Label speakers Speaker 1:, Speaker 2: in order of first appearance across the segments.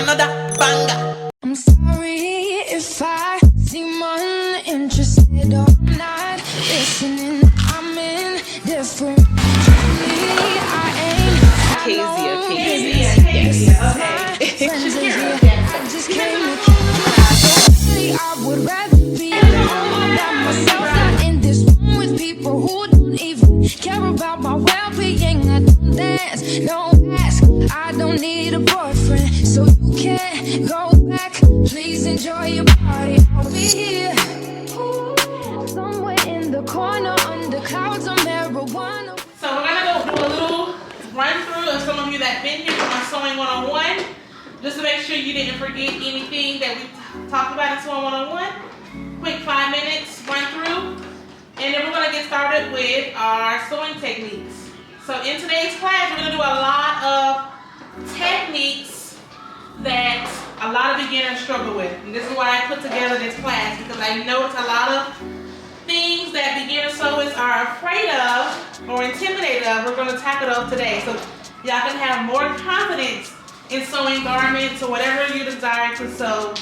Speaker 1: another banger.
Speaker 2: I'm sorry if I seem uninterested or not listening. I'm in different. I ain't I just came to I would rather be alone by myself, not in this room with people who don't even care about my well-being. I don't dance, don't ask, I don't need a boyfriend, so you can't go back. Please enjoy your party. I'll be here, somewhere in the corner under clouds of marijuana.
Speaker 1: So we're gonna go do a little run through of some of you that been here for my sewing 101, just to make sure you didn't forget anything that we talked about in sewing 101. Quick 5 minutes run through, and then we're gonna get started with our sewing techniques. So in today's class, we're gonna do a lot of techniques that a lot of beginners struggle with. And this is why I put together this class, because I know it's a lot of things that beginner sewers are afraid of or intimidated of. We're going to tackle those today, so y'all can have more confidence in sewing garments or whatever you desire to sew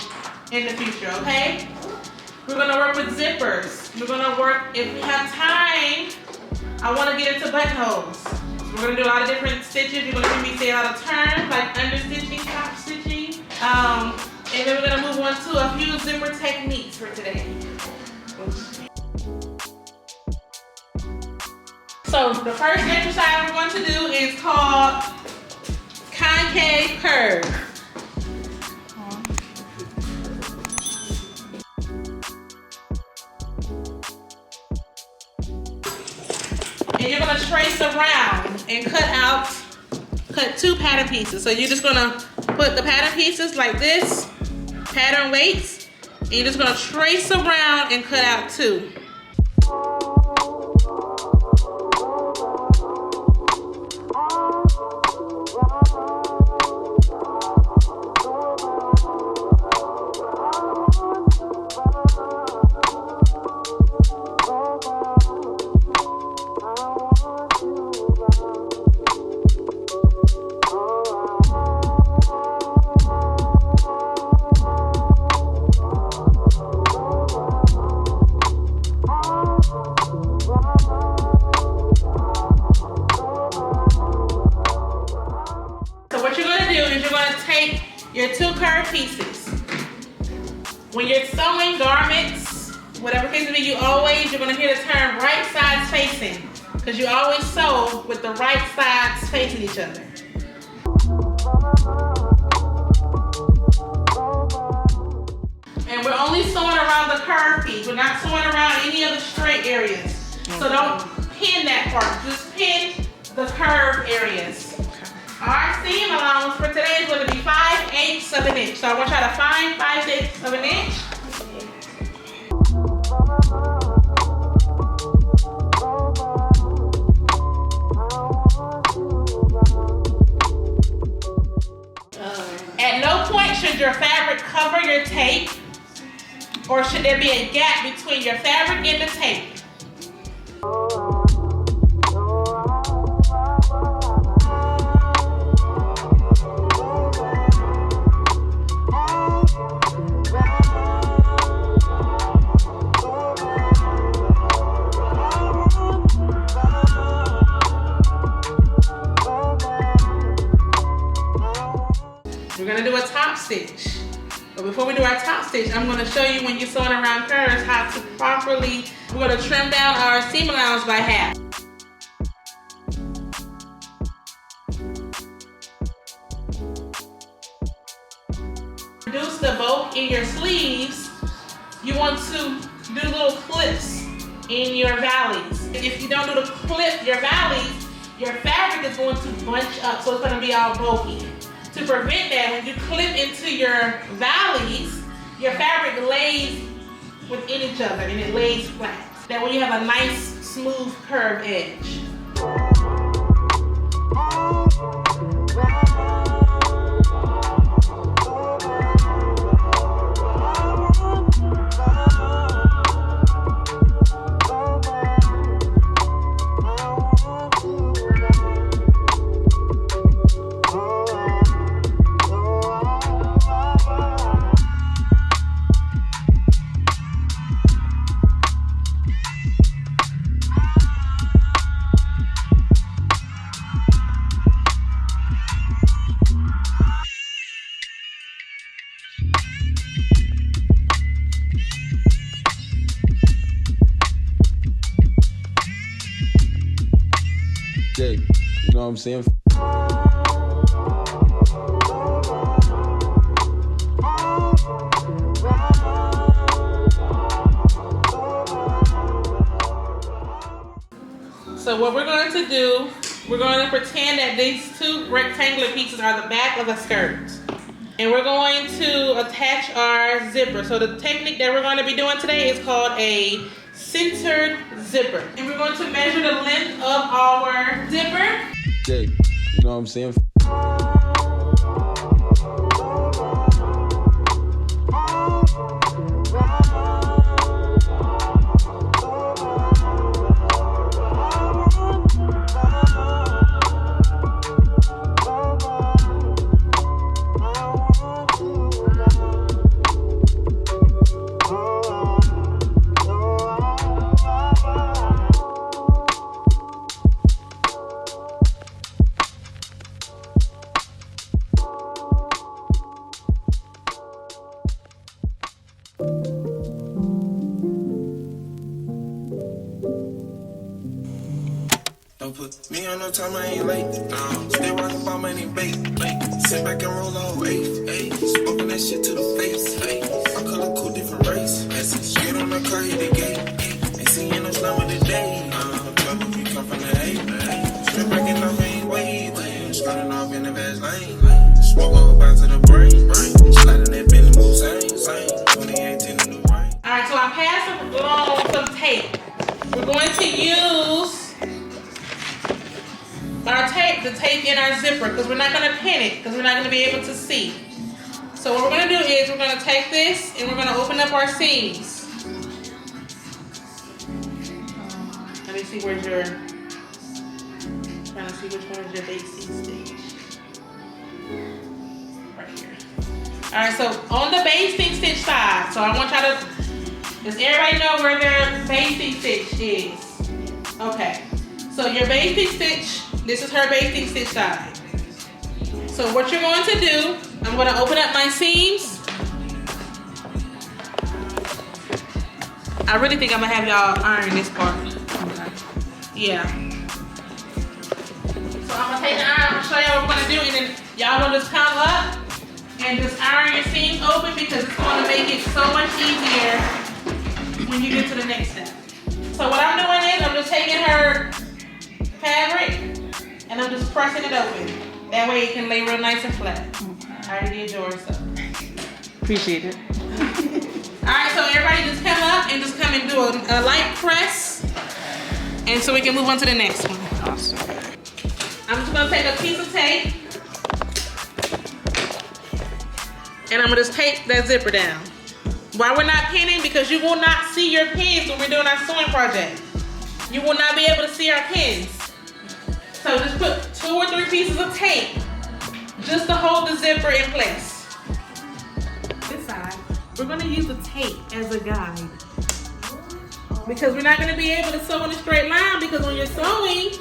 Speaker 1: in the future, okay? We're going to work with zippers. We're going to work, if we have time, I want to get into buttonholes. We're going to do a lot of different stitches. You're going to hear me say a lot of terms like understitching, topstitching. And then we're going to move on to a few zipper techniques for today. So the first exercise we're going to do is called concave curve. And you're going to trace around and cut 2 pattern pieces. So you're just going to put the pattern pieces like this, pattern weights, and you're just going to trace around and cut out 2. Your 2 curved pieces. When you're sewing garments, whatever case it may be, you're going to hear the term right sides facing, because you always sew with the right sides facing each other. And we're only sewing around the curved piece. We're not sewing around any of the straight areas. So don't pin that part. Just pin the curved areas. Our seam allowance for today is going to be 5/8 of an inch. So I want y'all to find 5/8 of an inch. At no point should your fabric cover your tape, or should there be a gap between your fabric and the tape. We're going to do a top stitch. But before we do our top stitch, I'm going to show you when you're sewing around curves how to properly, we're going to trim down our seam allowance by half. Reduce the bulk in your sleeves. You want to do little clips in your valleys. If you don't do the clip your valleys, your fabric is going to bunch up, so it's going to be all bulky. To prevent that, when you clip into your valleys, your fabric lays within each other and it lays flat. That way you have a nice, smooth, curved edge.
Speaker 3: know what I'm saying?
Speaker 1: So what we're going to do, we're going to pretend that these two rectangular pieces are the back of the skirt. And we're going to attach our zipper. So the technique that we're going to be doing today is called a centered zipper. And we're going to measure the length of our zipper.
Speaker 3: Jay, you know what I'm saying?
Speaker 4: Don't put me on no time, I ain't late. No, still rockin' about money, bait. Sit back and roll all eight. Smoking that shit to the face. My color cool, different race. Get on the car, hit the gate. Ain't seeing no slam of the day. Trouble, you come from the A. Strip breaking off, ain't wait. Starting off in the fast lane. Smoke all back to the brain. Sliding that Bentley move, same. 2018, the new rain.
Speaker 1: Alright, so I passed along some tape. We're going to use our tape to tape in our zipper because we're not going to pin it because we're not going to be able to see. So what we're going to do is we're going to take this and we're going to open up our seams. Let me see where's your, trying to see which one is your basting stitch. Right here. Alright, so on the basting stitch side, so I want y'all to, does everybody know where their basting stitch is? Okay. So your basting stitch, this is her basting stitch side. So what you're going to do, I'm going to open up my seams. I really think I'm going to have y'all iron this part. Yeah. So I'm going to take the iron, I'm going to show y'all what we're going to do, and then y'all going to just come up and just iron your seams open because it's going to make it so much easier when you get to the next step. So what I'm doing is I'm just taking her fabric and I'm just pressing it open. That way it can lay real nice and flat. I already did yours, so.
Speaker 5: Appreciate it.
Speaker 1: Alright, so everybody just come up and just come and do a light press. And so we can move on to the next one.
Speaker 5: Awesome.
Speaker 1: I'm just gonna take a piece of tape and I'm gonna just tape that zipper down. Why we're not pinning? Because you will not see your pins when we're doing our sewing project. You will not be able to see our pins. So just put 2 or 3 pieces of tape just to hold the zipper in place. This side, we're gonna use the tape as a guide. Because we're not gonna be able to sew in a straight line because when you're sewing,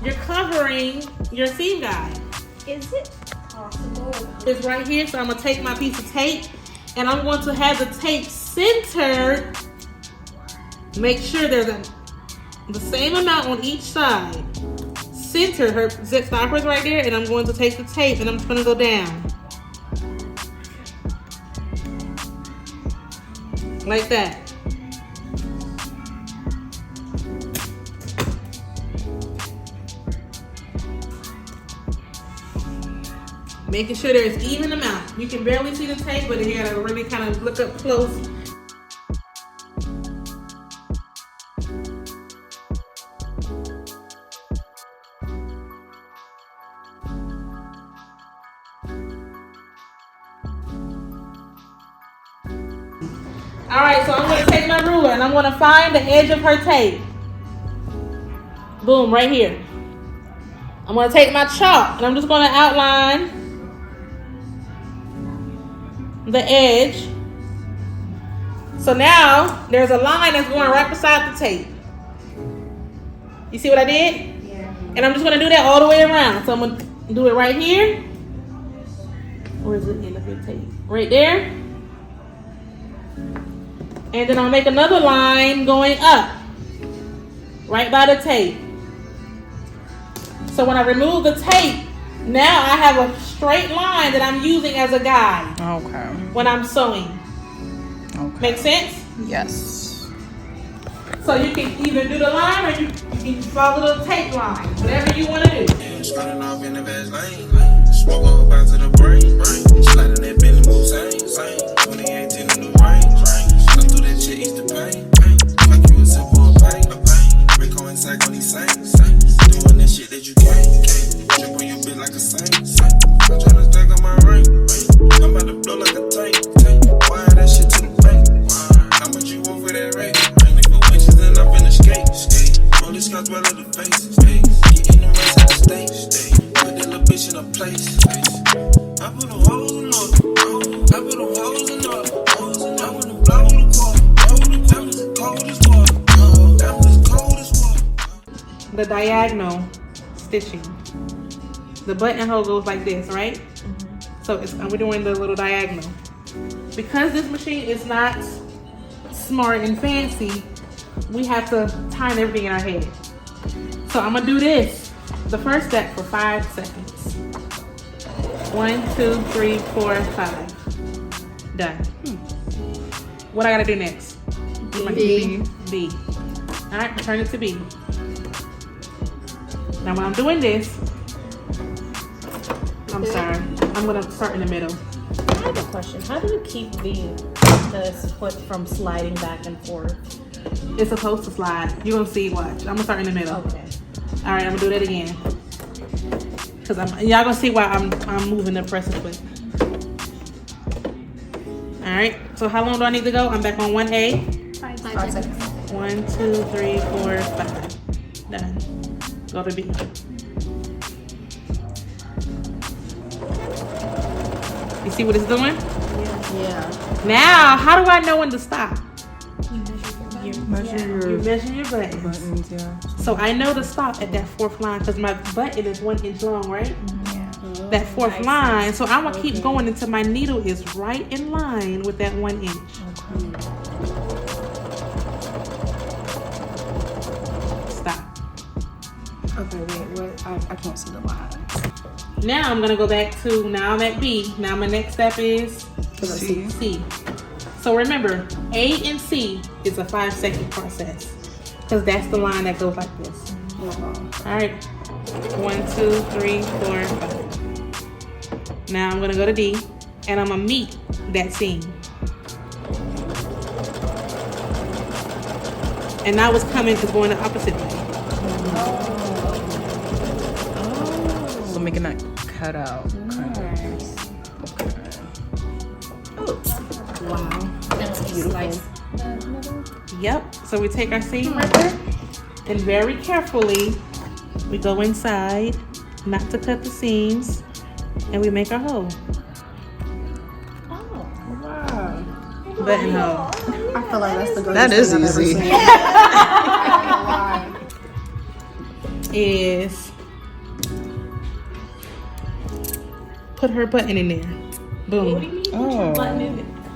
Speaker 1: you're covering your seam guide.
Speaker 6: Is it possible?
Speaker 1: It's right here, so I'm gonna take my piece of tape and I'm going to have the tape centered. Make sure there's the same amount on each side. Center her zip stoppers right there, and I'm going to take the tape and I'm just gonna go down. Like that. Making sure there's even amount. You can barely see the tape, but you gotta really kind of look up close. Alright, so I'm gonna take my ruler and I'm gonna find the edge of her tape. Boom, right here. I'm gonna take my chalk and I'm just gonna outline the edge. So now there's a line that's going right beside the tape. You see what I did?
Speaker 6: Yeah.
Speaker 1: And I'm just gonna do that all the way around. So I'm gonna do it right here. Where is the end of your tape? Right there. And then I'll make another line going up. Right by the tape. So when I remove the tape, now I have a straight line that I'm using as a guide
Speaker 5: Okay.
Speaker 1: when I'm sewing.
Speaker 5: Okay.
Speaker 1: Make sense?
Speaker 5: Yes.
Speaker 1: So you can either do the line or you can follow the tape line. Whatever you want to do.
Speaker 4: Starting off in the fast lane. Smoke on back to the brain. Sliding that Bentley move same. 2018 in the range. Slip through that shit, ease the pain. Like you a simple pain. Rico and Sack on these saints. Doing that shit that you can't. Drip on your bitch like a saint. I'm tryna stack on my ring. I'm about to blow like a tank. Wire that shit to the bank. How much you want for that rate? Only 4 inches and I'm finna skate. Roll this scotch well in the face. Getting the race at the stage. Put that little bitch in a place. I put them hoes in order. I put them hoes in order. I put them blow the car. That was the coldest water. That was the coldest water.
Speaker 1: The diagonal stitching. The buttonhole goes like this, right? So we're doing the little diagonal. Because this machine is not smart and fancy, we have to time everything in our head. So I'm gonna do this, the first step, for 5 seconds. 1, 2, 3, 4, 5. Done. What I gotta do next?
Speaker 6: B.
Speaker 1: B. All right, turn it to B. Now when I'm doing this, I'm sorry, I'm gonna start in the middle.
Speaker 6: I have a question. How do you keep this foot from sliding back and forth?
Speaker 1: It's supposed to slide. You're gonna see, watch. I'm gonna start in the middle.
Speaker 6: Okay.
Speaker 1: All right, I'm gonna do that again. Cause y'all gonna see why I'm moving the pressure foot. All right, so how long do I need to go? I'm back on 1A.
Speaker 6: 5 seconds.
Speaker 1: 1, 2, 3, 4, 5. Done. Go to B. You see what it's doing?
Speaker 6: Yeah.
Speaker 1: Now, how do I know when to stop?
Speaker 5: You measure
Speaker 1: You measure your buttons.
Speaker 5: buttons, yeah.
Speaker 1: So I know to stop at that 4th line because my button is 1 inch long, right? That 4th line. So I'm gonna keep going until my needle is right in line with that 1 inch. Stop.
Speaker 5: Okay, wait, what? I can't see the line.
Speaker 1: Now I'm gonna go back to, now I'm at B. Now my next step is
Speaker 5: C.
Speaker 1: C. So remember, A and C is a 5-second process because that's the line that goes like this. All right, 1, 2, 3, 4, 5. Now I'm gonna go to D and I'm gonna meet that seam. And now what's coming is going the opposite way.
Speaker 5: So making that cut out. Kind of. Okay.
Speaker 6: Wow. That's beautiful.
Speaker 1: Yep, so we take our seam right there and very carefully we go inside, not to cut the seams, and we make our hole.
Speaker 5: Wow.
Speaker 1: Buttonhole.
Speaker 6: I feel like that's the greatest
Speaker 5: That is
Speaker 6: thing I've ever
Speaker 5: easy.
Speaker 6: seen.
Speaker 1: Is put her button in there. Boom.
Speaker 5: Oh.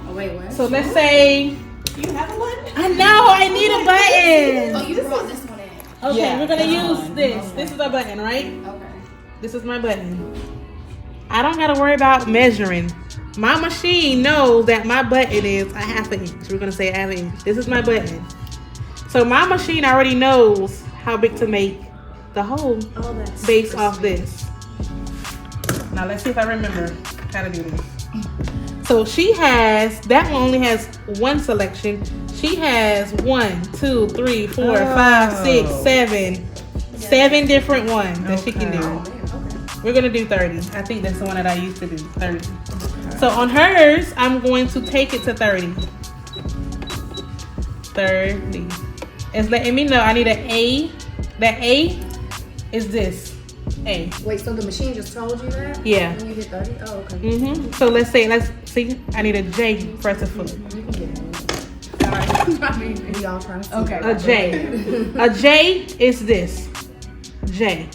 Speaker 6: Oh, wait, what?
Speaker 1: So let's say
Speaker 6: You have a button?
Speaker 1: I know I need a button.
Speaker 6: Oh, you brought this one in.
Speaker 1: Okay,
Speaker 5: Yeah,
Speaker 1: we're gonna
Speaker 5: that's
Speaker 1: use
Speaker 5: fine.
Speaker 1: this. This is our button, right?
Speaker 6: Okay.
Speaker 1: This is my button. I don't gotta worry about measuring. My machine knows that my button is a 1/2 inch. We're gonna say 1/2 inch. This is my button. So my machine already knows how big to make the hole
Speaker 6: Oh, that's
Speaker 1: based off this. Now let's see if I remember how to do this. So she has, that one only has one selection. She has 1, 2, 3, 4, 5, 6, 7. 7 different ones that she can do. We're gonna do 30. I think that's the one that I used to do, 30. So on hers, I'm going to take it to 30. 30. It's letting me know I need an A. That A is this. A.
Speaker 6: Wait, so the machine just told you that?
Speaker 1: Yeah.
Speaker 6: When you hit 30? Oh, okay.
Speaker 1: So let's see. I need a J press a foot.
Speaker 6: You can get it. I mean, we all trying to see. Okay.
Speaker 1: A J. A J is this. J.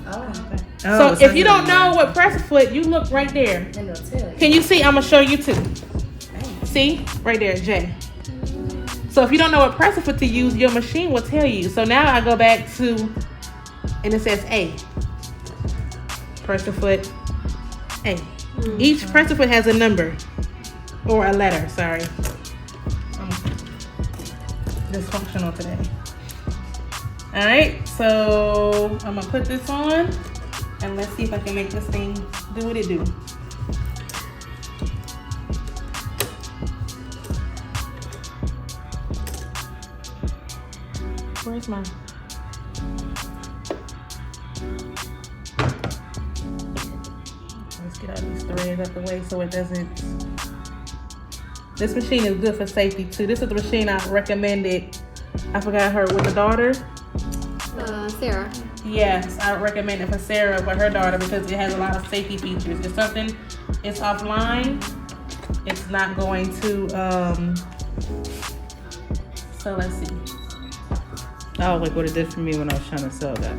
Speaker 6: Oh, okay.
Speaker 1: So if you don't know what press a foot, you look right there.
Speaker 6: And they'll tell you.
Speaker 1: Can you see? I'm gonna show you too. See? Right there, J. So if you don't know what press a foot to use, your machine will tell you. So now I go back to, and it says A. press a foot. Hey, each press a foot has a number or a letter. Sorry, I'm dysfunctional today. All right, so I'm gonna put this on, and let's see if I can make this thing do what it do. Where's my? Let's get all these threads out the way so it doesn't. This machine is good for safety too. This is the machine I recommended. I forgot her with the daughter.
Speaker 7: Sarah.
Speaker 1: Yes, I recommend it for Sarah with her daughter because it has a lot of safety features. If something is offline, it's not going to. So let's see.
Speaker 5: Oh, like what it did for me when I was trying to sell that.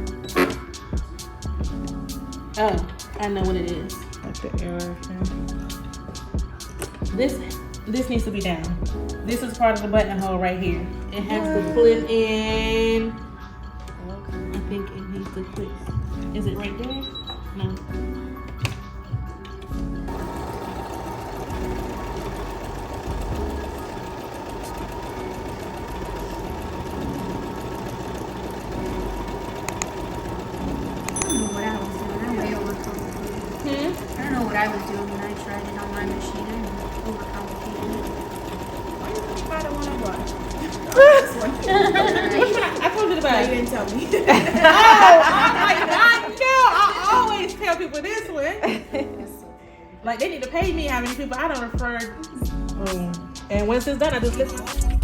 Speaker 1: Oh, I know what it is.
Speaker 5: Like the error thing.
Speaker 1: This needs to be down. This is part of the buttonhole right here. It has to clip in. I think it needs to clip. Is it right there? No.
Speaker 7: I don't know what I was doing when I tried it on my machine. I overcomplicated it.
Speaker 6: Why did you buy the one I bought?
Speaker 1: Which one? I told you to buy.
Speaker 6: You didn't tell me.
Speaker 1: I always tell people this one. Like they need to pay me how many people I don't refer. And once it's done, I just listen.